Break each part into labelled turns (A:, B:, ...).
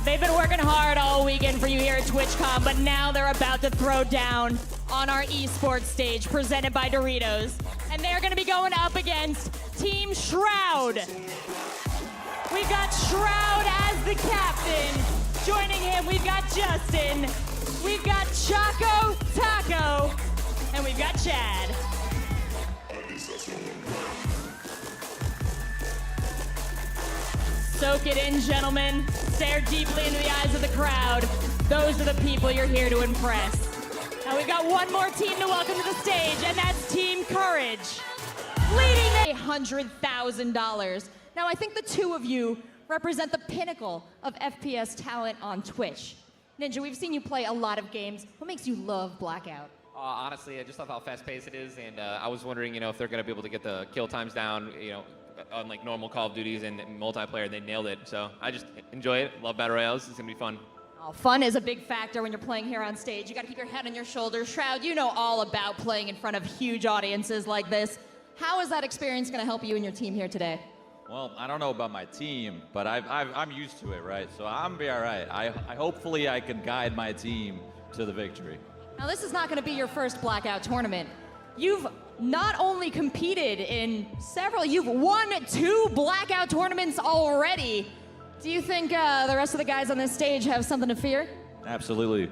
A: They've been working hard all weekend for you here at TwitchCon, but now they're about to throw down on our esports stage presented by Doritos. And they're gonna be going up against Team Shroud. We've got Shroud as the captain. Joining him, we've got Just9n, we've got ChocoTaco, and we've got Chad. Soak it in, gentlemen. Stare deeply into the eyes of the crowd. Those are the people you're here to impress. Now we've got one more team to welcome to the stage, and that's Team Courage, leading $100,000. Now I think the two of you represent the pinnacle of FPS talent on Twitch. Ninja, we've seen you play a lot of games. What makes you love Blackout?
B: Honestly, I just love how fast-paced it is, and I was wondering, if they're going to be able to get the kill times down, on like normal Call of Duties and multiplayer. They nailed it, so I just enjoy it. Love Battle Royales. It's going to be fun.
A: Oh, fun is a big factor when you're playing here on stage. You got to keep your head on your shoulders. Shroud, you know all about playing in front of huge audiences like this. How is that experience going to help you and your team here today?
C: Well, I don't know about my team, but I'm used to it, right? So I'm be all right. I hopefully I can guide my team to the victory.
A: Now this is not going to be your first Blackout tournament. You've not only competed in several, you've won 2 Blackout tournaments already. Do you think the rest of the guys on this stage have something to fear?
C: Absolutely.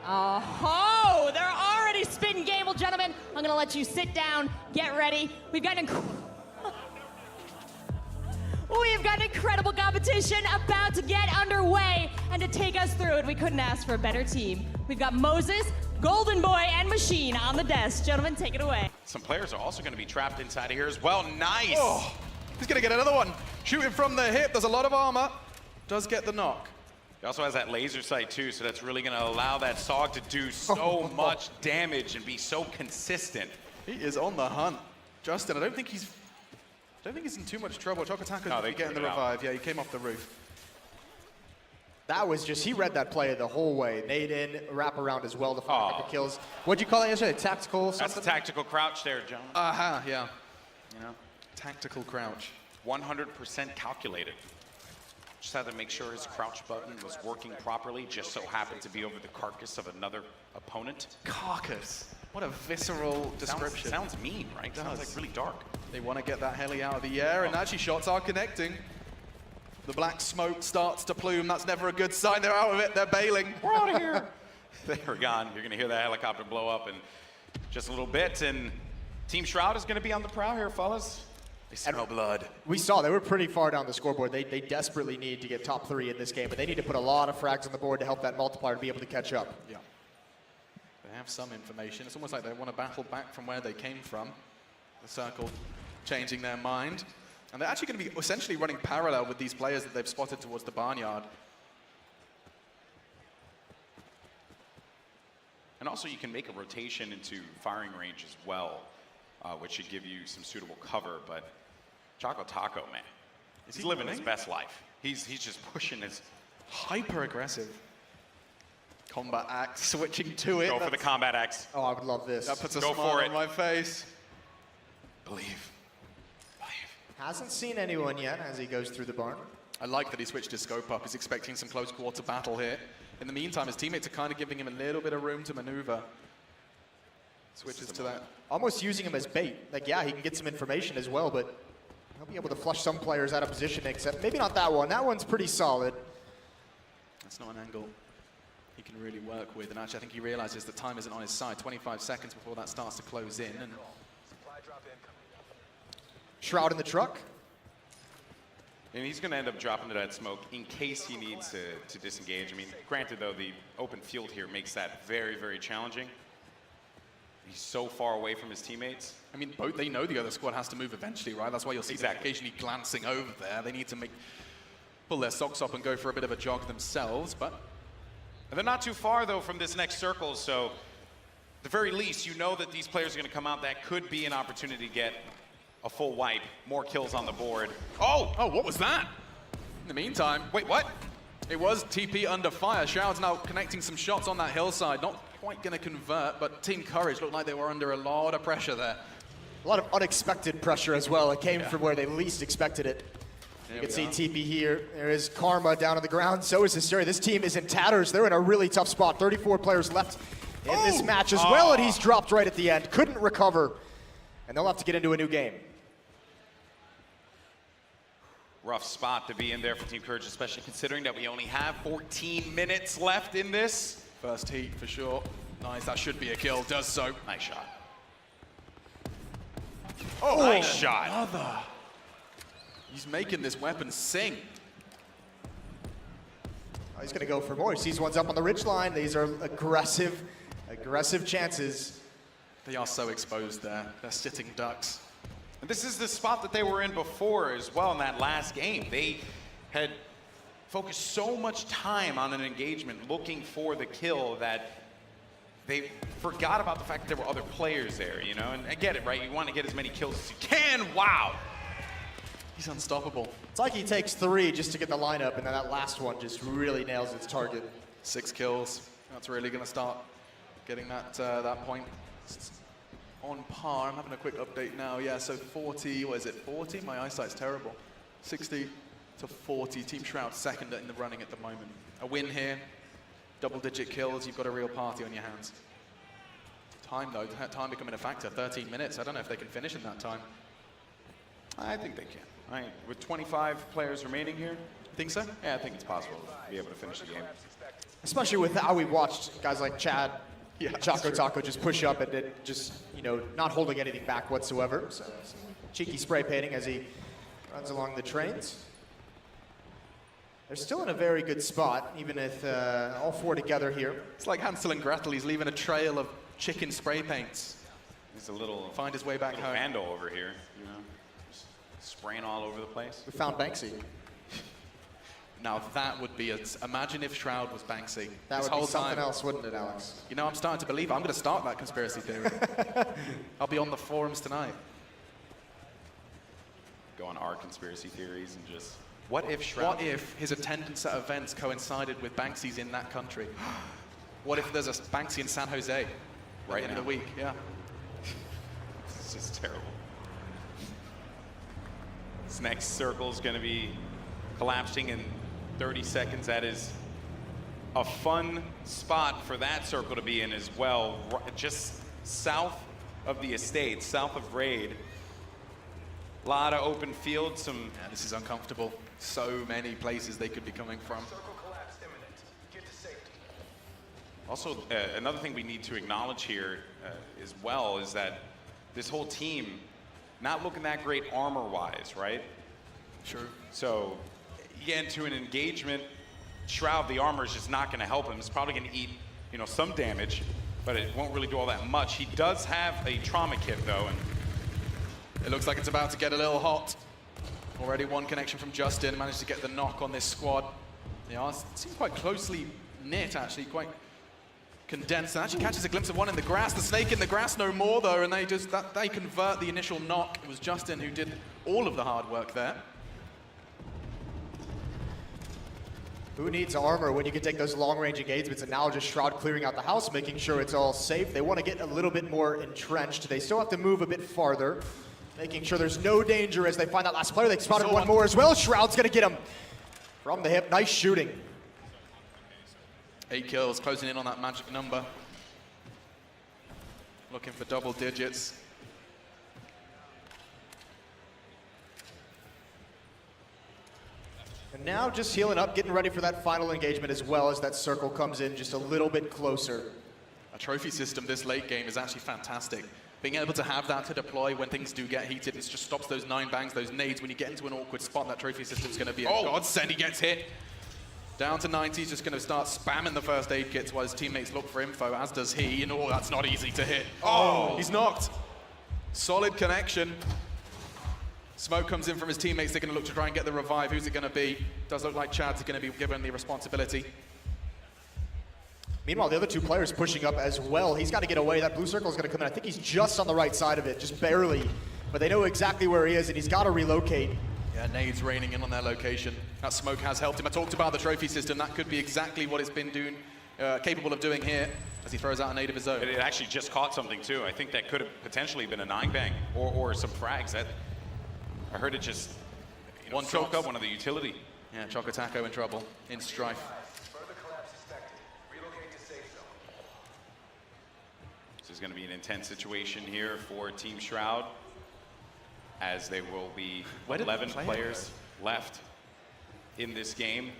A: Oh, they're already spitting game. Well, gentlemen, I'm going to let you sit down, get ready. We've got an incredible competition about to get underway, and to take us through it, we couldn't ask for a better team. We've got Moses, Golden Boy, and Machine on the desk. Gentlemen, take it away.
D: Some players are also going to be trapped inside of here as well. Nice!
E: Oh, he's going to get another one. Shooting from the hip. There's a lot of armor. Does get the knock.
D: He also has that laser sight too, so that's really going to allow that SOG to do so much damage and be so consistent.
E: He is on the hunt. Just9n, I don't think he's in too much trouble. ChocoTaco getting the revive. Yeah, he came off the roof.
F: That was just, he read that play the whole way. Made in, wrap around as well to find a couple kills. What'd you call it yesterday? Tactical something?
D: That's a tactical crouch there, John.
E: Yeah. Tactical crouch.
D: 100% calculated. Just had to make sure his crouch button was working properly. Just so happened to be over the carcass of another opponent.
E: Carcass. What a visceral description.
D: Sounds mean, right? Sounds like really dark.
E: They want to get that heli out of the air, and actually shots are connecting. The black smoke starts to plume. That's never a good sign. They're out of it. They're bailing. We're out of here.
D: They're gone. You're going to hear that helicopter blow up in just a little bit. And Team Shroud is going to be on the prowl here, fellas. They smell blood.
F: We saw they were pretty far down the scoreboard. They desperately need to get top 3 in this game, but they need to put a lot of frags on the board to help that multiplier to be able to catch up.
E: Yeah. They have some information. It's almost like they want to battle back from where they came from. The circle changing their mind. And they're actually going to be essentially running parallel with these players that they've spotted towards the barnyard.
D: And also you can make a rotation into firing range as well, which should give you some suitable cover. But ChocoTaco, man, he's living his best life. He's just pushing his...
E: Hyper aggressive. Combat axe, switching to it.
D: Go for the combat axe.
F: Oh, I would love this.
E: That puts a smile on my face.
D: Believe.
F: Hasn't seen anyone yet as he goes through the barn.
E: I like that he switched his scope up. He's expecting some close quarter battle here. In the meantime, his teammates are kind of giving him a little bit of room to maneuver. Switches to that.
F: Almost using him as bait. Like, yeah, he can get some information as well, but he'll be able to flush some players out of position, except maybe not that one. That one's pretty solid.
E: That's not an angle he can really work with. And actually, I think he realizes that time isn't on his side. 25 seconds before that starts to close in. And
F: Shroud in the truck.
D: And he's going to end up dropping to that smoke in case he needs to disengage. I mean, granted, though, the open field here makes that very, very challenging. He's so far away from his teammates.
E: I mean, they know the other squad has to move eventually, right? That's why you'll see them occasionally glancing over there. They need to pull their socks up and go for a bit of a jog themselves, but...
D: And they're not too far, though, from this next circle, so at the very least, you know that these players are going to come out. That could be an opportunity to get a full wipe, more kills on the board.
E: Oh, what was that? In the meantime,
D: wait, what?
E: It was TP under fire. Shroud's now connecting some shots on that hillside. Not quite going to convert, but Team Courage looked like they were under a lot of pressure there.
F: A lot of unexpected pressure as well. It came from where they least expected it. You can see TP here. There is Karma down on the ground. So is Hysteria. This team is in tatters. They're in a really tough spot. 34 players left in this match as well, and he's dropped right at the end. Couldn't recover, and they'll have to get into a new game.
D: Rough spot to be in there for Team Courage, especially considering that we only have 14 minutes left in this.
E: First heat for sure. Nice, that should be a kill, does so.
D: Nice shot. Oh, nice shot.
E: Another. He's making this weapon sing.
F: Oh, he's going to go for more. He sees one's up on the ridge line. These are aggressive chances.
E: They are so exposed there. They're sitting ducks.
D: And this is the spot that they were in before as well in that last game. They had focused so much time on an engagement looking for the kill that they forgot about the fact that there were other players there, you know? And I get it, right? You want to get as many kills as you can. Wow.
E: He's unstoppable.
F: It's like he takes 3 just to get the lineup, and then that last one just really nails its target.
E: 6 kills. That's really going to start getting that point on par. I'm having a quick update now. Yeah, so 40, what is it, 40? My eyesight's terrible. 60 to 40. Team Shroud second in the running at the moment. A win here, double-digit kills. You've got a real party on your hands. Time, though, time becoming a factor. 13 minutes. I don't know if they can finish in that time.
D: I think they can. With 25 players remaining here,
E: Think so?
D: yeah, I think it's possible to be able to finish the game.
F: Especially with how we watched guys like Chad,
E: Yeah,
F: ChocoTaco just push up and just, you know, not holding anything back whatsoever. So cheeky spray painting as he runs along the trains. They're still in a very good spot, even if all 4 together here.
E: It's like Hansel and Gretel. He's leaving a trail of chicken spray paints.
D: He's a little
E: Find his way back home.
D: vandal over here, you know, just spraying all over the place.
F: We found Banksy.
E: Now that would be imagine if Shroud was Banksy.
F: That
E: this
F: would
E: whole
F: be something
E: time.
F: else, wouldn't it, Alex?
E: You know, I'm starting to believe I'm going to start that conspiracy theory. I'll be on the forums tonight.
D: Go on our conspiracy theories and just, what if Shroud?
E: What if his attendance at events coincided with Banksy's in that country? What if there's a Banksy in San Jose
D: Right
E: in
D: now.
E: the week? Yeah.
D: It's just terrible. This next circle is going to be collapsing in 30 seconds. That is a fun spot for that circle to be in as well. Just south of the estate, south of Raid. A lot of open field, some...
E: Yeah, this is uncomfortable. So many places they could be coming from.
D: Also, another thing we need to acknowledge here as well is that this whole team, not looking that great armor-wise, right?
E: Sure.
D: So, you get into an engagement, Shroud, the armor is just not going to help him. It's probably going to eat, you know, some damage, but it won't really do all that much. He does have a trauma kit, though, and
E: it looks like it's about to get a little hot. Already one connection from Just9n, managed to get the knock on this squad. They are seem quite closely knit, actually, quite condensed. And actually catches a glimpse of one in the grass. The snake in the grass no more, though, and they convert the initial knock. It was Just9n who did all of the hard work there.
F: Who needs armor when you can take those long-range engagements, and now just Shroud clearing out the house, making sure it's all safe. They want to get a little bit more entrenched. They still have to move a bit farther, making sure there's no danger as they find that last player. They spotted one more as well. Shroud's going to get him from the hip. Nice shooting.
E: 8 kills, closing in on that magic number. Looking for double digits.
F: And now just healing up, getting ready for that final engagement as well as that circle comes in just a little bit closer.
E: A trophy system this late game is actually fantastic. Being able to have that to deploy when things do get heated, it just stops those 9 bangs, those nades. When you get into an awkward spot, that trophy system's going to be a godsend. He gets hit. Down to 90, he's just going to start spamming the first aid kits while his teammates look for info, as does he. You know, that's not easy to hit. Oh, he's knocked. Solid connection. Smoke comes in from his teammates. They're going to look to try and get the revive. Who's it going to be? Does look like Chad's going to be given the responsibility.
F: Meanwhile, the other 2 players pushing up as well. He's got to get away. That blue circle is going to come in. I think he's just on the right side of it, just barely. But they know exactly where he is, and he's got to relocate.
E: Yeah, nades raining in on their location. That smoke has helped him. I talked about the trophy system. That could be exactly what it's been doing, capable of doing here as he throws out a nade of his own.
D: it actually just caught something, too. I think that could have potentially been a 9 bang or some frags. That I heard it just,
E: One
D: Choco,
E: shot.
D: one of the utility.
E: Yeah, ChocoTaco in trouble, in strife.
D: This is going to be an intense situation here for Team Shroud, as there will be 11 players left in this game.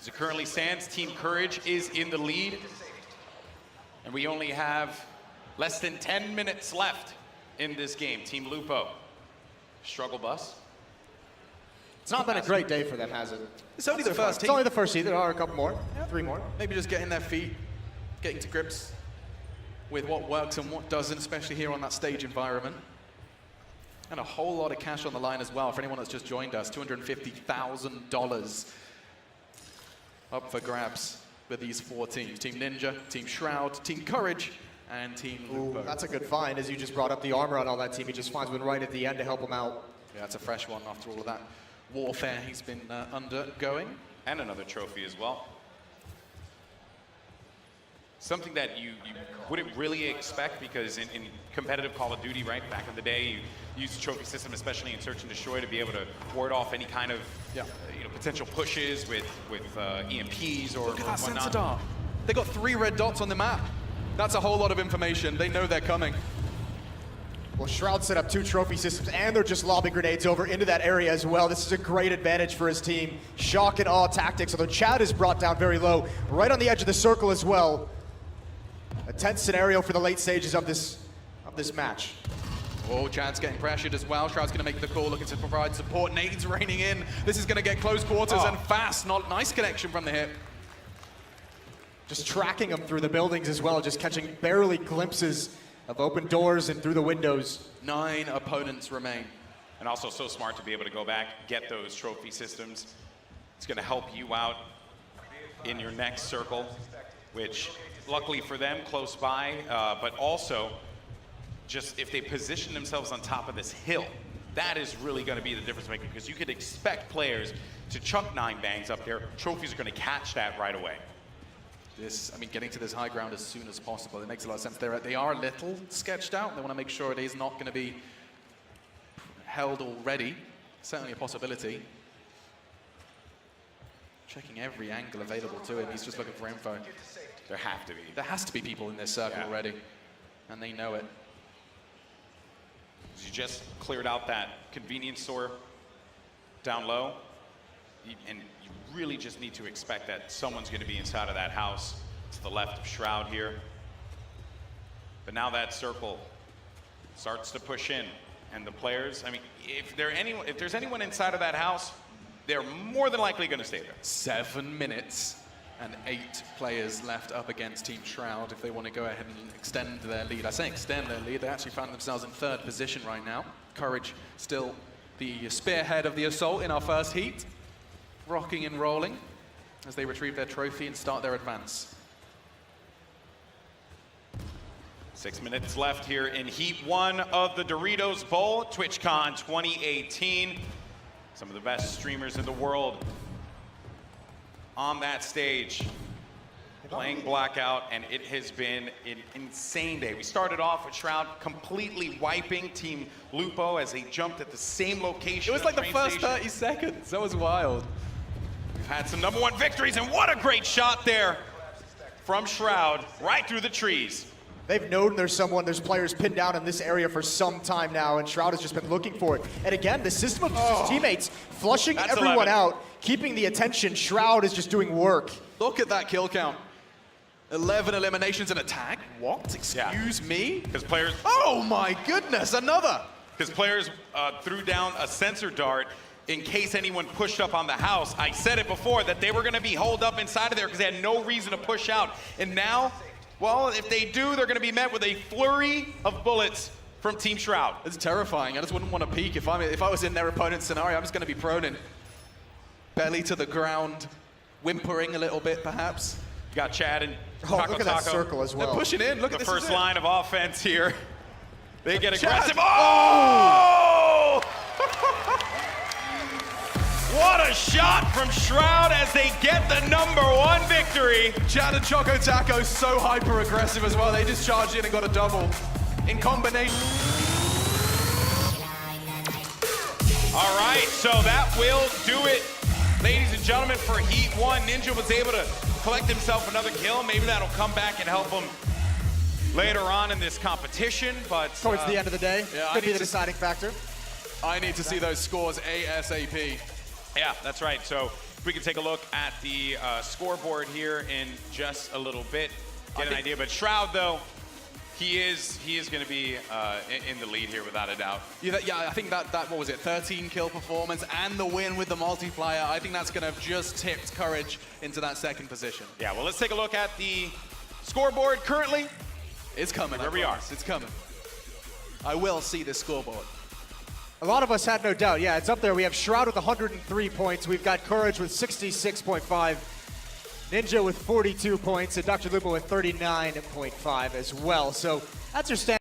D: As it currently stands, Team Courage is in the lead, and we only have less than 10 minutes left in this game. Team Lupo, struggle bus.
F: It's not been a great day for them, has it?
E: It's only the first
F: It's
E: team.
F: only the first heat. There are a couple more, 3 more.
E: Maybe just getting their feet, getting to grips with what works and what doesn't, especially here on that stage environment. And a whole lot of cash on the line as well for anyone that's just joined us. $250,000 up for grabs with these 4 teams. Team Ninja, Team Shroud, Team Courage, and Team Lupo.
F: That's a good find, as you just brought up the armor on all that team. He just finds one right at the end to help him out.
E: Yeah, it's a fresh one after all of that warfare he's been undergoing.
D: And another trophy as well. Something that you wouldn't really expect, because in competitive Call of Duty, right, back in the day, you used the trophy system, especially in Search and Destroy, to be able to ward off any kind of potential pushes with EMPs or
E: Look at that
D: whatnot.
E: sensor dart. They got 3 red dots on the map. That's a whole lot of information. They know they're coming.
F: Well, Shroud set up 2 trophy systems, and they're just lobbing grenades over into that area as well. This is a great advantage for his team. Shock and awe tactics, although Chad is brought down very low, right on the edge of the circle as well. A tense scenario for the late stages of this match.
E: Oh, Chad's getting pressured as well. Shroud's going to make the call, looking to provide support. Nades raining in. This is going to get close quarters and fast. Not nice connection from the hip.
F: Just tracking them through the buildings as well, just catching barely glimpses of open doors and through the windows.
E: 9 opponents remain.
D: And also so smart to be able to go back, get those trophy systems. It's going to help you out in your next circle, which luckily for them, close by, but also just if they position themselves on top of this hill, that is really going to be the difference maker, because you could expect players to chuck 9 bangs up there. Trophies are going to catch that right away.
E: Getting to this high ground as soon as possible, it makes a lot of sense. They are a little sketched out. They want to make sure it is not going to be held already. Certainly a possibility. Checking every angle available to him. He's just looking for info.
D: There have to be.
E: There has to be people in this circle already, and they know it.
D: You just cleared out that convenience store down low, and you really just need to expect that someone's going to be inside of that house to the left of Shroud here. But now that circle starts to push in, and the players, if there's anyone inside of that house, they're more than likely going to stay there.
E: 7 minutes and 8 players left up against Team Shroud if they want to go ahead and extend their lead. I say extend their lead, they actually found themselves in 3rd position right now. Courage still the spearhead of the assault in our first heat, rocking and rolling as they retrieve their trophy and start their advance.
D: 6 minutes left here in Heat 1 of the Doritos Bowl, TwitchCon 2018. Some of the best streamers in the world on that stage, playing Blackout, and it has been an insane day. We started off with Shroud completely wiping Team Lupo as they jumped at the same location.
E: It was like the first 30 seconds. That was wild.
D: We've had some #1 victories, and what a great shot there from Shroud, right through the trees.
F: They've known there's players pinned down in this area for some time now, and Shroud has just been looking for it. And again, the system of his teammates flushing everyone
D: 11.
F: out, keeping the attention. Shroud is just doing work.
E: Look at that kill count. 11 eliminations and a tag? What? Excuse me?
D: Because players...
E: Oh my goodness, another!
D: Because players threw down a sensor dart in case anyone pushed up on the house. I said it before that they were going to be holed up inside of there because they had no reason to push out. And now, well, if they do, they're going to be met with a flurry of bullets from Team Shroud.
E: It's terrifying. I just wouldn't want to peek. If I was in their opponent's scenario, I'm just going to be prone and belly to the ground, whimpering a little bit, perhaps.
D: You got Chad and
F: Look at that
D: ChocoTaco.
F: circle as well.
E: They're pushing in. Look at
D: The
E: this.
D: first line of offense here. They get
E: Chad.
D: aggressive. Oh! What a shot from Shroud as they get the #1 victory.
E: Chad and ChocoTaco so hyper aggressive as well. They just charged in and got a double in combination.
D: All right, so that will do it, ladies and gentlemen, for Heat 1. Ninja was able to collect himself another kill. Maybe that'll come back and help him later on in this competition, but...
F: Towards the end of the day,
E: yeah,
F: could be the deciding factor.
E: I need to see those scores ASAP.
D: Yeah, that's right. So if we can take a look at the scoreboard here in just a little bit, get an idea. But Shroud, though, he is going to be in the lead here without a doubt.
E: Yeah, I think that what was it, 13 kill performance and the win with the multiplier. I think that's going to have just tipped Courage into that second position.
D: Yeah, well, let's take a look at the scoreboard currently.
E: It's coming.
D: There we are.
E: It's coming. I will see this scoreboard.
F: A lot of us had no doubt. Yeah, it's up there. We have Shroud with 103 points. We've got Courage with 66.5. Ninja with 42 points. And Dr. Lupo with 39.5 as well. So that's your standard.